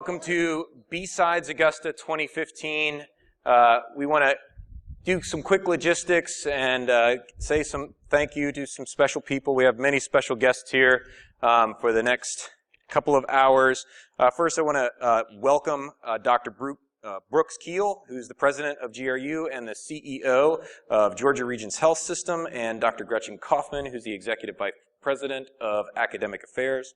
Welcome to BSidesAugusta 2015. We want to do some quick logistics and say some thank you to some special people. We have many special guests here for the next couple of hours. First, I want to welcome Dr. Brooks Keel, who's the president of GRU and the CEO of Georgia Region's Health System, and Dr. Gretchen Kaufman, who's the executive vice president of academic affairs.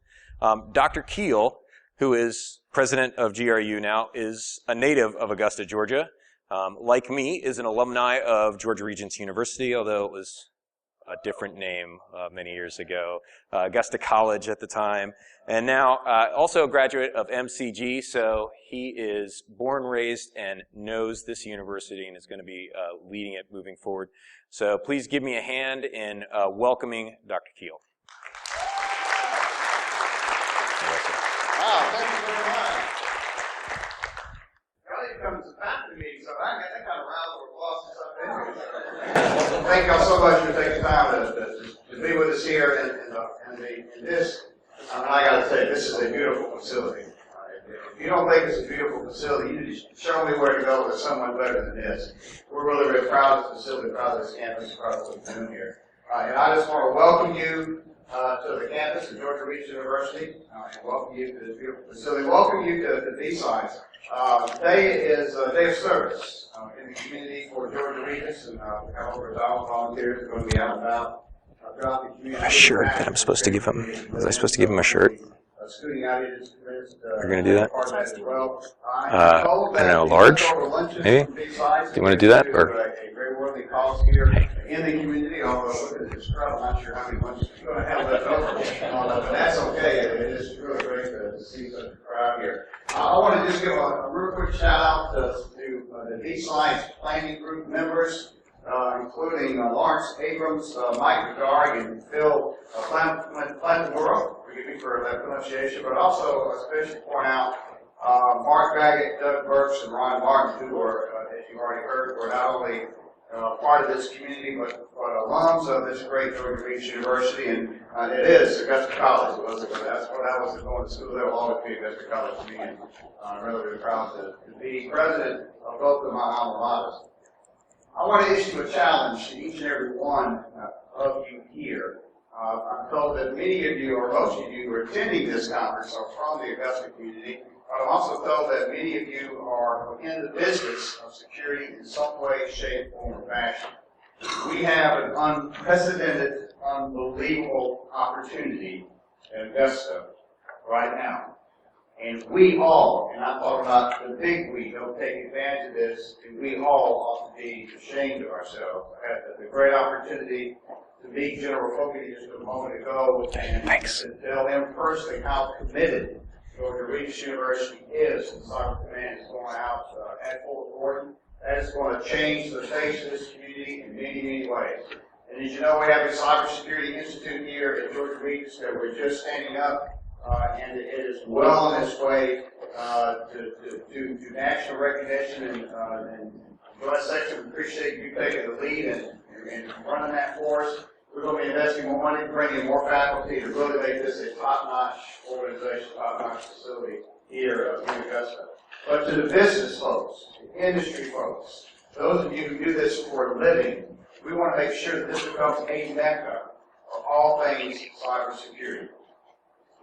Dr. Keel, who is president of GRU now, is a native of Augusta, Georgia. Like me, is an alumni of Georgia Regents University, although it was a different name many years ago, Augusta College at the time, and now also a graduate of MCG, so he is born, raised, and knows this university and is going to be leading it moving forward. So please give me a hand in welcoming Dr. Keel. Wow, thank you very much. Y'all didn't come to the meeting, so I got that kind of round of applause or something. Thank y'all so much for taking time to be with us here in this. I got to say, this is a beautiful facility. If you don't think it's a beautiful facility, you need to show me where to go with someone better than this. We're really, really proud of this facility, proud of this campus, proud of what we're doing here. And I just want to welcome you to the campus of Georgia Regions University, and welcome you to this beautiful facility. Welcome you to B-Sides. Today is a day of service in the community for Georgia Regents, and we have over 1,000 volunteers are going to be out and about throughout the community. A shirt that I'm supposed to give him. Was I supposed to give him a shirt? You're going to do that? I don't know, large? Maybe? Do you want to do that? Or? Hey. In the community, although look at this crowd, I'm not sure how many lunches you're going to have left over, but that's okay. It is really great to see such a crowd here. I want to just give a real quick shout out to the B-Sides planning group members, including Lawrence Abrams, Mike McGarg, and Phil Plantamura. Forgive me for that pronunciation, but also especially point out Mark Baggett, Doug Burks, and Ryan Martin, who are, as you've already heard, were not only part of this community, but alums of this great Georgia Regents University, and it is Augusta College. That's what I was going to school. There will always be Augusta College to me, and I'm really, really proud to be president of both of my alma maters. I want to issue a challenge to each and every one of you here. I'm told that many of you, or most of you, who are attending this conference are from the Augusta community. I'm also told that many of you are in the business of security in some way, shape, form, or fashion. We have an unprecedented, unbelievable opportunity at Augusta right now. And we all, and I'm talking about the big we, don't take advantage of this, and we all ought to be ashamed of ourselves. I had the great opportunity to meet General Fogarty just a moment ago and to tell him personally how committed Georgia Regents University is, and Cyber Command is going out at full authority. That is going to change the face of this community in many, many ways. And as you know, we have a cybersecurity institute here at Georgia Regents that we're just standing up, and it is well on its way to national recognition. And Joint Section, appreciate you taking the lead and running that for us. We're going to be investing more money, bringing more faculty to really make this a top-notch organization, top-notch facility here in Augusta. But to the business folks, the industry folks, those of you who do this for a living, we want to make sure that this becomes a mecca of all things cybersecurity.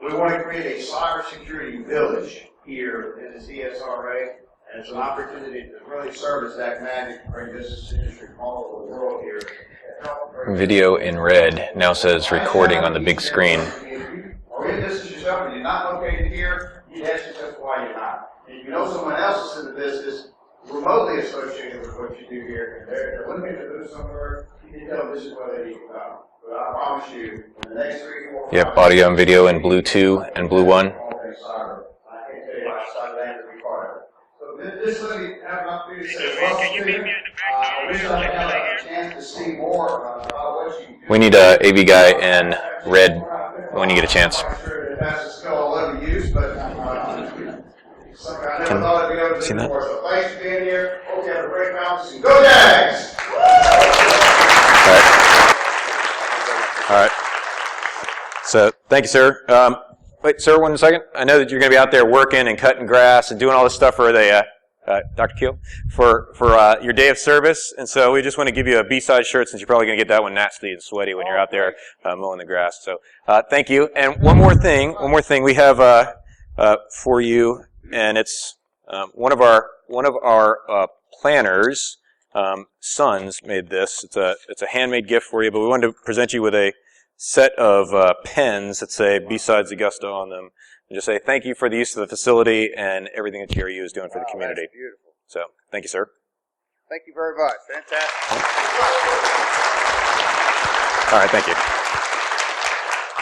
We want to create a cybersecurity village here in the CSRA, and it's an opportunity to really serve as that magnet to bring business industry from all over the world here. Video in red now says recording on the big screen. Or in business yourself and you're not located here, you'd ask yourself why you're not. And if you know someone else is in the business remotely associated with what you do here, and they're looking to do somewhere, you can tell them this is where they need to come. But I promise you, in the next 3 or 4 Yep, audio and video in blue 2 and blue 1. I can't tell you how excited I am to be part of it. So this let me have an opportunity to say welcome to you. I wish I had a chance to see more about what you do. We need a AV guy in red when you get a chance. I'm sure it has a skill I'll ever use, but I never thought I'd be able to do it before. So thanks for being here. Hope you have a great conference, and go Jags! All right. So thank you, sir. wait, sir, 1 second. I know that you're going to be out there working and cutting grass and doing all this stuff for the, Dr. Keel, for your day of service. And so we just want to give you a B-side shirt since you're probably going to get that one nasty and sweaty when you're out there mowing the grass. So thank you. And one more thing we have for you, and it's one of our planners' sons made this. It's a handmade gift for you, but we wanted to present you with a set of pens that say BSidesAugusta on them, and just say thank you for the use of the facility and everything that GRU is doing for the community. That's beautiful. So, thank you, sir. Thank you very much. Fantastic. All right, thank you.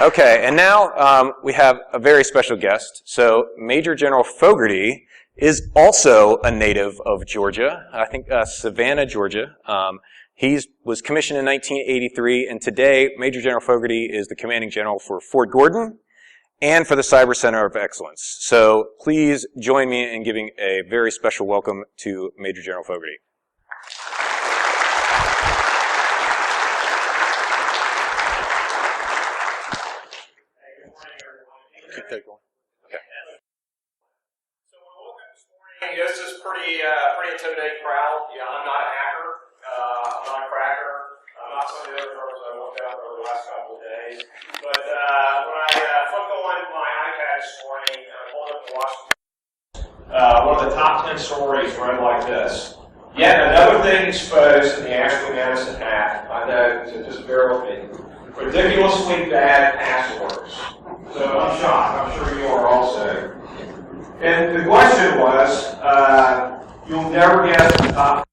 Okay, and now we have a very special guest. So, Major General Fogarty is also a native of Georgia, I think Savannah, Georgia. He was commissioned in 1983, and today Major General Fogarty is the commanding general for Fort Gordon and for the Cyber Center of Excellence. So please join me in giving a very special welcome to Major General Fogarty. Keep that going. Okay. So when I woke up this morning, this is pretty intimidating crowd. Yeah, I'm not a hacker. I'm not a cracker. I'm not some of the other firms I looked at over the last couple of days. But when I flipped on my iPad this morning and I pulled up the Washington, one of the top 10 stories read like this: "Yet another thing exposed in the Ask Me Madison hack." I know, so just bear with me. "Ridiculously bad passwords." So I'm shocked. I'm sure you are also. And the question was, you'll never guess the top.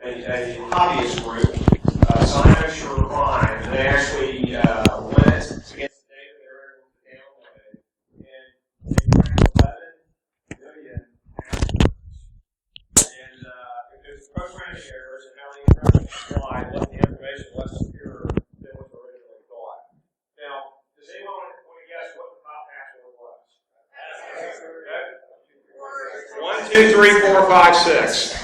A hobbyist group, Simon Sure Crime, and they actually went against the data they were able to download, and they cracked 11 million passwords. And because of post-running errors and how the encryption applied, left the information less secure than was originally thought. Now, does anyone want to guess what the top password was? Okay. 1, 2, 3, 4, 5, 6.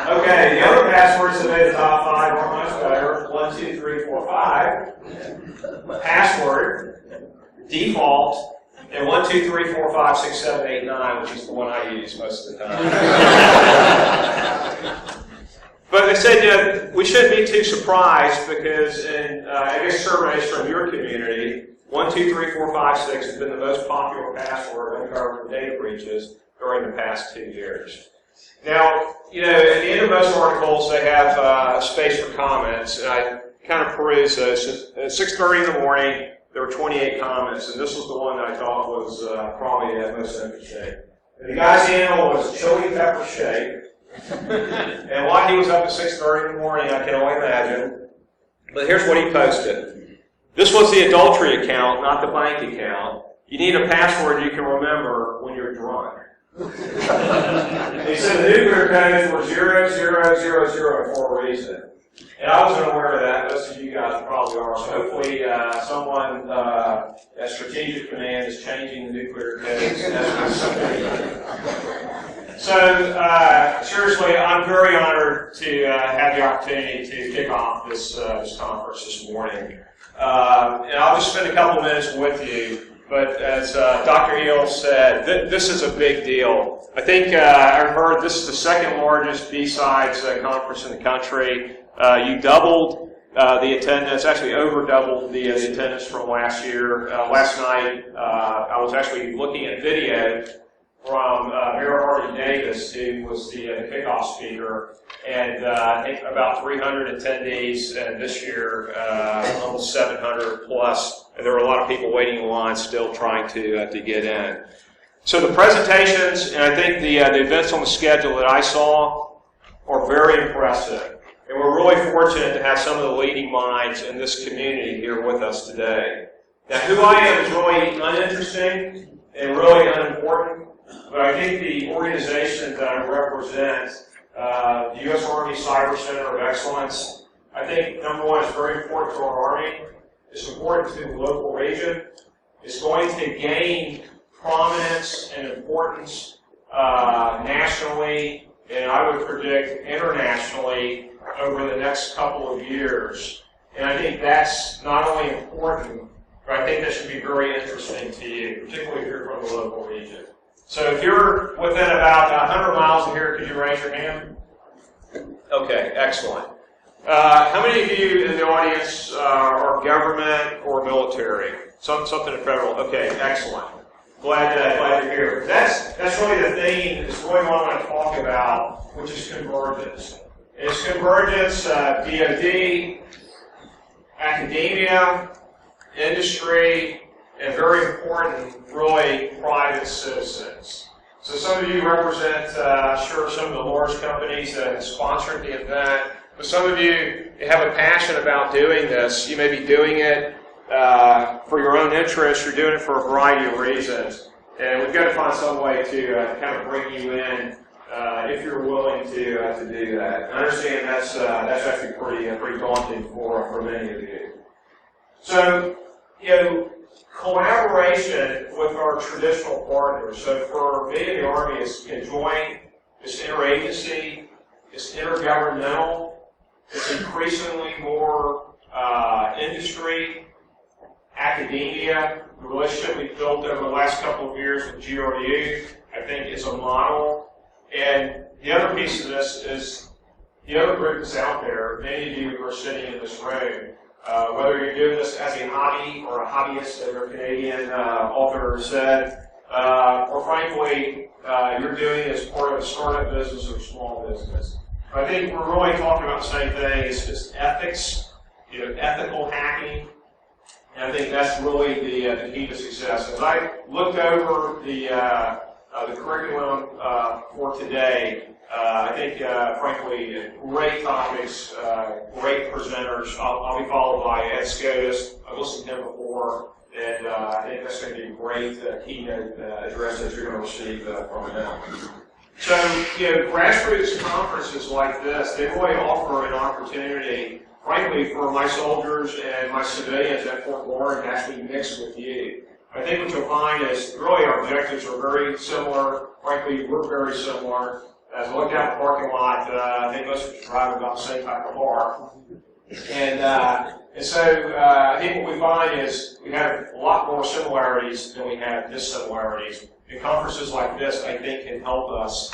Okay, the other passwords that made the top 5 were much better. 1, 2, 3, 4, 5. Password, default, and 1, 2, 3, 4, 5, 6, 7, 8, 9, which is the one I use most of the time. But they said we shouldn't be too surprised because in, I guess, surveys from your community, 1, 2, 3, 4, 5, 6 has been the most popular password uncovered for data breaches during the past 2 years. Now, you know, at the end of most articles, they have space for comments, and I kind of perused those. At 6:30 in the morning, there were 28 comments, and this was the one that I thought was probably the most interesting. And the guy's handle was chili pepper shake, and why he was up at 6:30 in the morning, I can only imagine. But here's what he posted. This was the adultery account, not the bank account. You need a password you can remember when you're drunk. He said the nuclear codes were 0000 for a reason. And I wasn't aware of that. Most of you guys probably are. So hopefully someone at Strategic Command is changing the nuclear codes. So seriously, I'm very honored to have the opportunity to kick off this conference this morning. And I'll just spend a couple minutes with you. But as Dr. Eel said, this is a big deal. I think I heard this is the second largest B-Sides conference in the country. You doubled the attendance, actually over doubled the attendance from last year. Last night, I was actually looking at video from Mayor Hardy Davis, who was the kickoff speaker, and I think about 300 attendees, and this year almost 700 plus. And there were a lot of people waiting in line still trying to get in. So the presentations, and I think the events on the schedule that I saw are very impressive. And we're really fortunate to have some of the leading minds in this community here with us today. Now, who I am is really uninteresting and really unimportant, but I think the organization that I represent the U.S. Army Cyber Center of Excellence. I think, number one, it's very important to our Army. It's important to the local region. It's going to gain prominence and importance nationally, and I would predict internationally over the next couple of years. And I think that's not only important, but I think that should be very interesting to you, particularly if you're from the local region. So if you're within about 100 miles of here, could you raise your hand? Okay, excellent. How many of you in the audience are government or military? Something federal. Okay, excellent. Glad you're here. That's really the theme. It's really what I want to talk about, which is convergence. It's convergence, DoD, academia, industry, and very important, really, private citizens. So some of you represent, sure, some of the large companies that have sponsored the event, but some of you have a passion about doing this. You may be doing it for your own interest. You're doing it for a variety of reasons. And we've got to find some way to kind of bring you in if you're willing to do that. I understand that's actually pretty daunting for many of you. So, collaboration with our traditional partners. So for me in the Army, it's joint, it's interagency, it's intergovernmental, it's increasingly more industry, academia. The relationship we've built over the last couple of years with GRU, I think, is a model. And the other piece of this is the other group that's out there. Many of you who are sitting in this room, whether you're doing this as a hobby or a hobbyist, as our Canadian author said, or frankly, you're doing it as part of a startup business or small business. I think we're really talking about the same thing. It's just ethics, ethical hacking. And I think that's really the key to success. As I looked over the curriculum for today, I think, frankly, great topics, great presenters. I'll be followed by Ed Scotus. I've listened to him before, and I think that's going to be a great keynote address that you're going to receive from him. So, grassroots conferences like this, they really offer an opportunity, frankly, for my soldiers and my civilians at Fort Warren to actually mix with you. I think what you'll find is really our objectives are very similar. Frankly, we're very similar. As I look out the parking lot, I think most of us drive about the same type of car. And so I think what we find is we have a lot more similarities than we have dissimilarities. And conferences like this, I think, can help us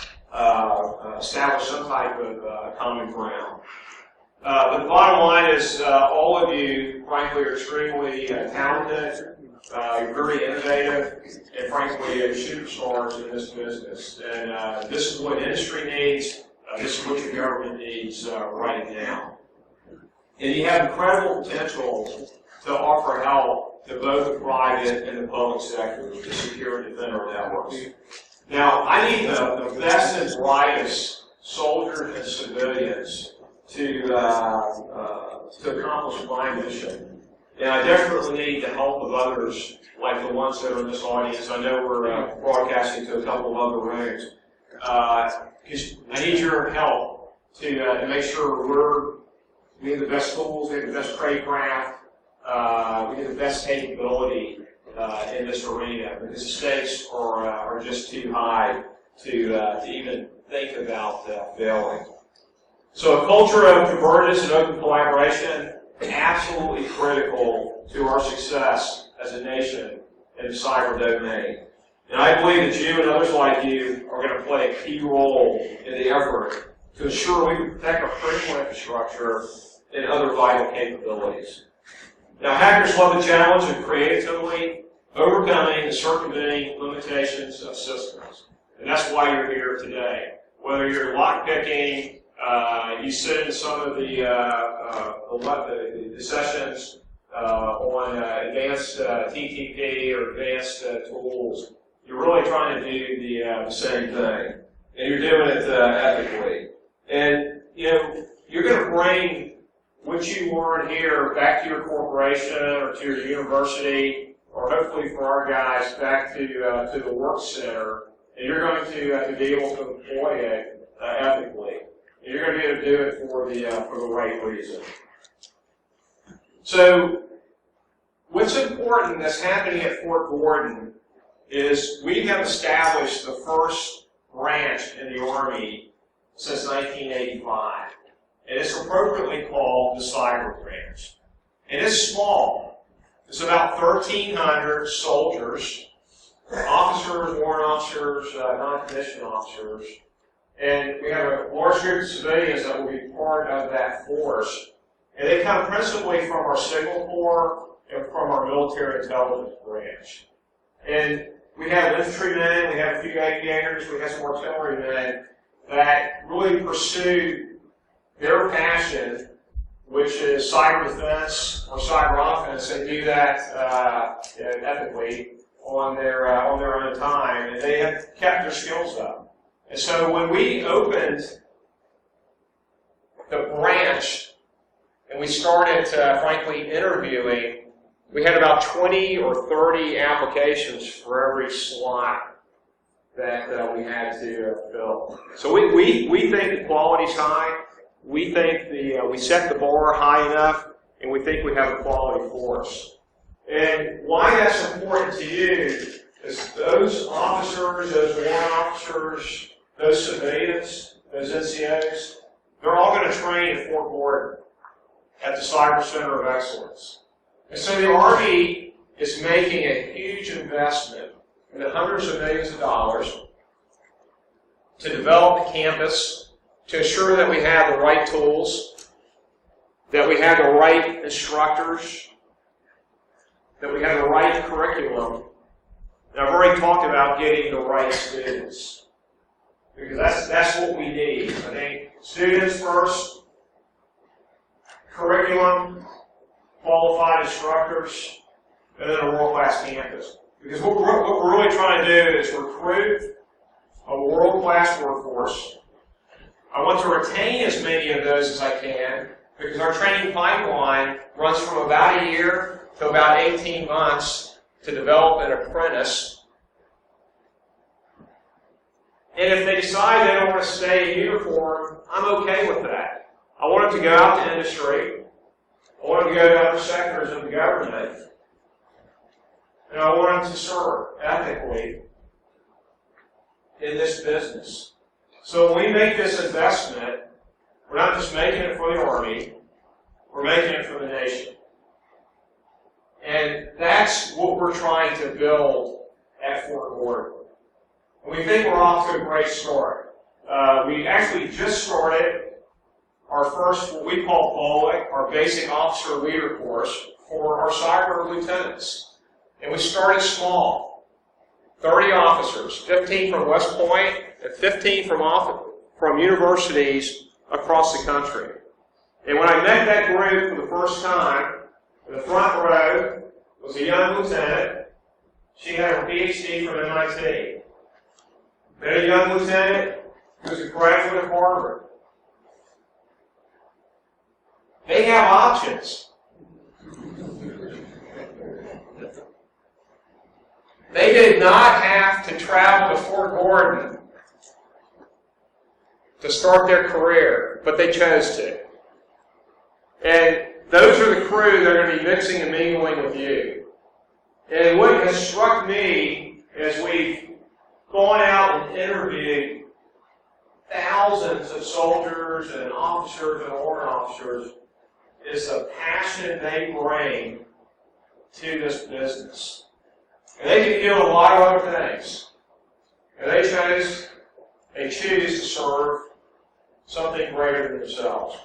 establish some type of common ground. But the bottom line is all of you, frankly, are extremely talented. You're very innovative, and frankly, superstars in this business. And this is what industry needs. This is what your government needs right now. And you have incredible potential to offer help to both the private and the public sectors to secure and defend our networks. Now, I need the best and brightest soldiers and civilians to accomplish my mission. And I definitely need the help of others, like the ones that are in this audience. I know we're broadcasting to a couple of other rooms. Because I need your help to make sure we have the best tools, we have the best tradecraft, we have the best capability in this arena, because the stakes are just too high to even think about failing. So a culture of convergence and open collaboration is absolutely critical to our success as a nation in the cyber domain. And I believe that you and others like you are going to play a key role in the effort to ensure we can protect our critical infrastructure and other vital capabilities. Now, hackers love the challenge of creatively overcoming and circumventing limitations of systems. And that's why you're here today. Whether you're lockpicking, you sit in some of the sessions on advanced TTP or advanced tools, you're really trying to do the same thing. And you're doing it ethically. And, you're going to bring what you learn here back to your corporation or to your university, or hopefully for our guys back to the work center, and you're going to be able to employ it ethically. And you're going to be able to do it for the right reason. So, what's important that's happening at Fort Gordon is we have established the first branch in the Army since 1985. And it's appropriately called the Cyber Branch. And it's small. It's about 1,300 soldiers, officers, warrant officers, non-commissioned officers. And we have a large group of civilians that will be part of that force. And they come principally from our Signal Corps and from our military intelligence branch. And we have infantrymen, we have a few aviators, we have some artillerymen that really pursue their passion, which is cyber defense or cyber offense. They do that ethically on their own time, and they have kept their skills up. And so when we opened the branch and we started, frankly, interviewing, we had about 20 or 30 applications for every slot that we had to fill. So we think the quality's high. We think we set the bar high enough, and we think we have a quality force. And why that's important to you is those officers, those warrant officers, those civilians, those NCOs, they're all going to train at Fort Gordon at the Cyber Center of Excellence. And so the Army is making a huge investment in the hundreds of millions of dollars to develop the campus, to ensure that we have the right tools, that we have the right instructors, that we have the right curriculum. And I've already talked about getting the right students, because that's what we need. I think students first, curriculum, qualified instructors, and then a world-class campus. Because what we're really trying to do is recruit a world-class workforce. I want to retain as many of those as I can, because our training pipeline runs from about a year to about 18 months to develop an apprentice. And if they decide they don't want to stay in uniform, I'm okay with that. I want them to go out to industry. I want them to go to other sectors of the government. And I want them to serve ethically in this business. So when we make this investment, we're not just making it for the Army, we're making it for the nation. And that's what we're trying to build at Fort Gordon. And we think we're off to a great start. We actually just started our first, what we call BOLIC, our Basic Officer Leader course, for our cyber lieutenants. And we started small. 30 officers, 15 from West Point, and 15 from universities across the country. And when I met that group for the first time, in the front row was a young lieutenant. She had her PhD from MIT. Then a young lieutenant who was a graduate of Harvard. They have options. They did not have to travel to Fort Gordon to start their career, but they chose to. And those are the crew that are going to be mixing and mingling with you. And what has struck me as we've gone out and interviewed thousands of soldiers and officers and warrant officers is the passion they bring to this business. And they can do a lot of other things. And they choose to serve something greater than themselves.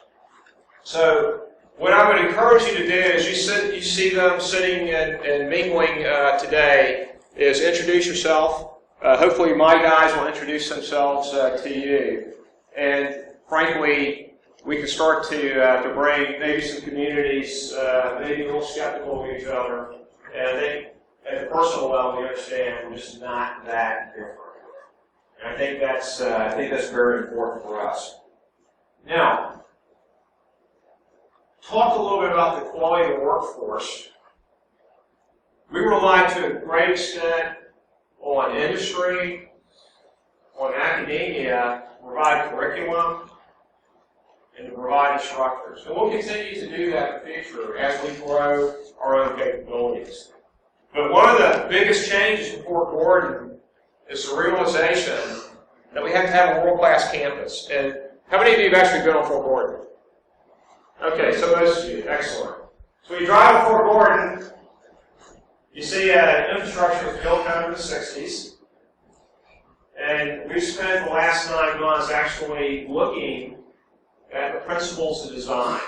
So what I would encourage you to do is you see them sitting and mingling today is introduce yourself. Hopefully my guys will introduce themselves to you. And frankly, we can start to bring maybe some communities, maybe a little skeptical of each other. And I think at the personal level, we understand we're just not that different. And I think that's very important for us. Now, talk a little bit about the quality of the workforce. We rely to a great extent on industry, on academia, provide curriculum, and to provide instructors. And we'll continue to do that in the future as we grow our own capabilities. But one of the biggest changes in Fort Gordon is the realization that we have to have a world-class campus. And how many of you have actually been on Fort Gordon? Okay, so most of you. Excellent. So when you drive to Fort Gordon, you see infrastructure was built out in the 60s. And we've spent the last 9 months actually looking at the principles of design.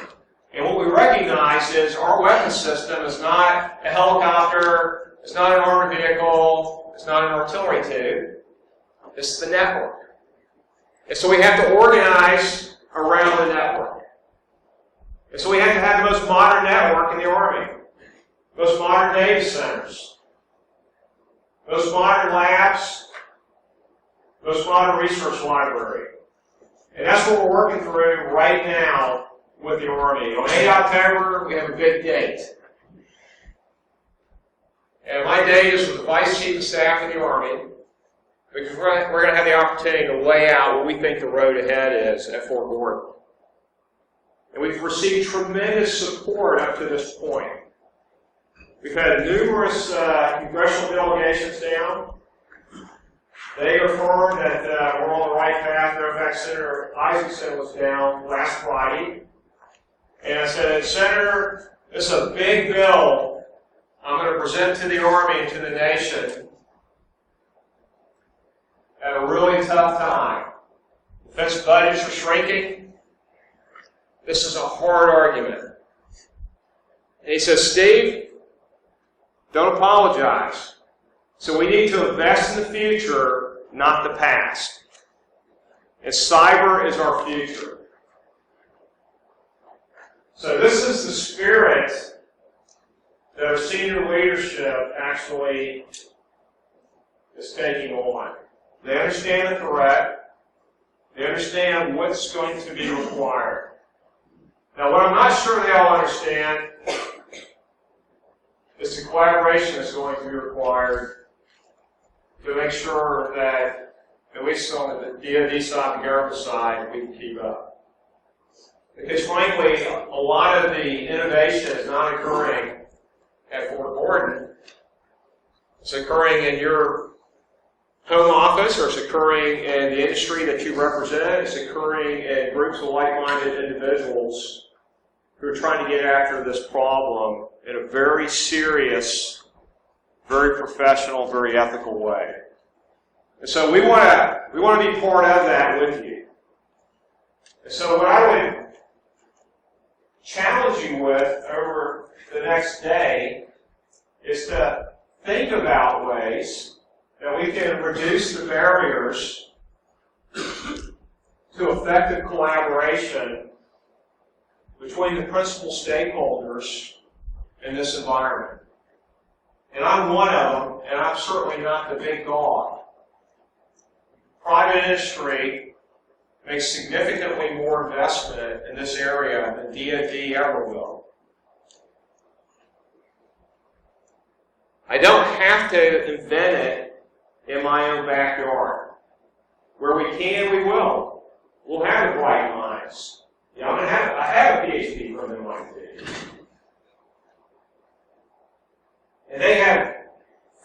And what we recognize is our weapon system is not a helicopter, it's not an armored vehicle, it's not an artillery tube, it's the network. And so we have to organize around the network. And so we have to have the most modern network in the Army, most modern data centers, most modern labs, most modern research library. And that's what we're working through right now with the Army. On 8 October, we have a big date. And my date is with the Vice Chief of Staff of the Army, because we're going to have the opportunity to lay out what we think the road ahead is at Fort Gordon. And we've received tremendous support up to this point. We've had numerous congressional delegations down. They affirmed that we're on the right path. Matter of fact, Senator Isaacson was down last Friday. And I said, Senator, this is a big bill I'm going to present to the Army and to the nation at a really tough time. Defense budgets are shrinking. This is a hard argument. And he says, Steve, don't apologize. So we need to invest in the future, not the past. And cyber is our future. So this is the spirit that our senior leadership actually is taking on. They understand the threat. They understand what's going to be required. Now, what I'm not sure they all understand is the collaboration that's going to be required to make sure that, at least on the DoD side, the government side, we can keep up. Because frankly, a lot of the innovation is not occurring at Fort Gordon. It's occurring in your home office, or it's occurring in the industry that you represent. It's occurring in groups of like-minded individuals who are trying to get after this problem in a very serious, very professional, very ethical way. And so we want to be part of that with you. And so what I would challenge you with over the next day is to think about ways that we can reduce the barriers to effective collaboration between the principal stakeholders in this environment. And I'm one of them, and I'm certainly not the big dog. Private industry makes significantly more investment in this area than DoD ever will. I don't have to invent it in my own backyard. Where we can, we will. We'll have the bright minds. Yeah, I have a PhD from MIT. And they have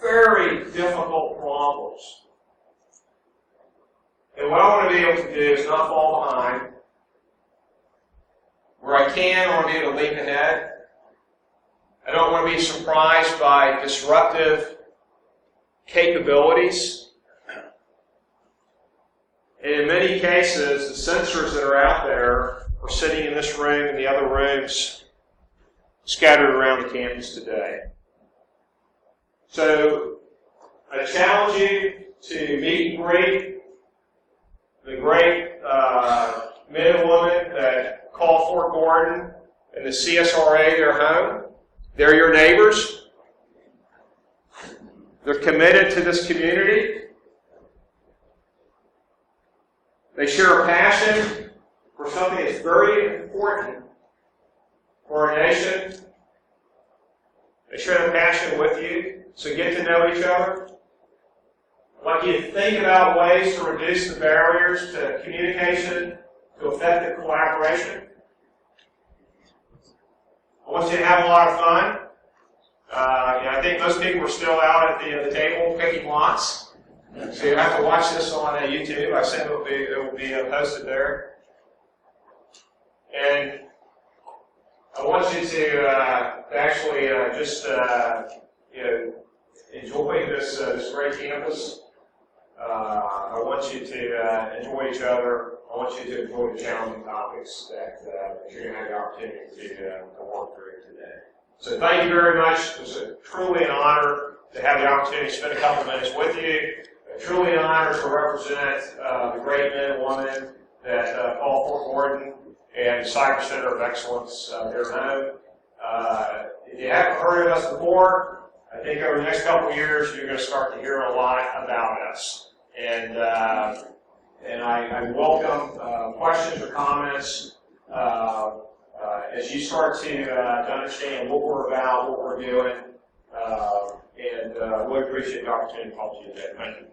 very difficult problems. And what I want to be able to do is not fall behind. Where I can, I want to be able to leap ahead. I don't want to be surprised by disruptive capabilities. And in many cases, the sensors that are out there are sitting in this room and the other rooms scattered around the campus today. So I challenge you to meet and greet the great men and women that call Fort Gordon and the CSRA their home. They're your neighbors. They're committed to this community. They share a passion for something that's very important for our nation. They share a passion with you, so get to know each other. I want you to think about ways to reduce the barriers to communication, to effective collaboration. I want you to have a lot of fun. I think most people are still out at the table picking lots. So you have to watch this on YouTube. I assume it will be posted there. And I want you to actually just enjoy this great campus. I want you to enjoy each other. I want you to enjoy the challenging topics that you're going to have the opportunity to work through today. So thank you very much. It was truly an honor to have the opportunity to spend a couple minutes with you. Truly an honor to represent the great men and women that call Fort Gordon and the Cyber Center of Excellence their home. If you haven't heard of us before, I think over the next couple of years you're going to start to hear a lot about us. And I welcome questions or comments as you start to understand what we're about, what we're doing, and really appreciate the opportunity to talk to you today. Thank you.